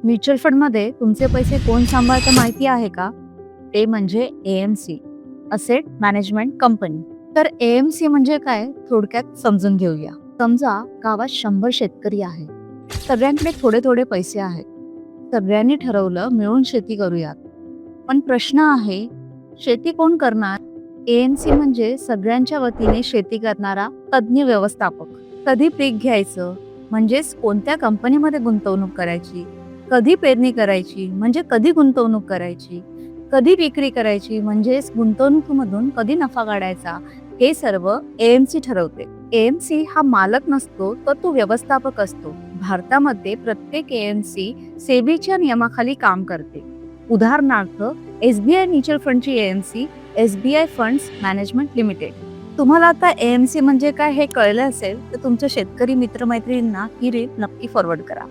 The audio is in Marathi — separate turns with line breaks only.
म्युच्युअल फंडमध्ये तुमचे पैसे कोण सांभाळतं माहिती आहे का? ते म्हणजे एएमसी, असेट मॅनेजमेंट कंपनी. तर एएमसी म्हणजे काय थोडक्यात समजून घेऊया. समजा गावात 100 शेतकरी आहेत. सगळ्यांकडे थोडे थोडे पैसे आहेत. सगळ्यांनी ठरवलं मिळून शेती करूयात. पण प्रश्न आहे, शेती कोण करणार? एएमसी म्हणजे सगळ्यांच्या वतीने शेती करणारा तज्ञ व्यवस्थापक. कधी पीक घ्यायचं म्हणजेच कोणत्या कंपनीमध्ये गुंतवणूक करायची, कधी पेरणी करायची म्हणजे कधी गुंतवणूक करायची, कधी विक्री करायची म्हणजेच गुंतवणुकीमधून कधी नफा काढायचा, हे सर्व एएमसी ठरवते. एएमसी हा मालक नसतो, तर तो व्यवस्थापक असतो. भारतामध्ये प्रत्येक एएमसी सेबीच्या नियमाखाली काम करते. उदाहरणार्थ एसबीआय म्युच्युअल फंडची AMC SBI funds management limited. तुम्हाला आता एएमसी म्हणजे काय हे कळलं असेल तर तुमच्या शेतकरी मित्रमैत्रिणींना ही रील नक्की फॉरवर्ड करा.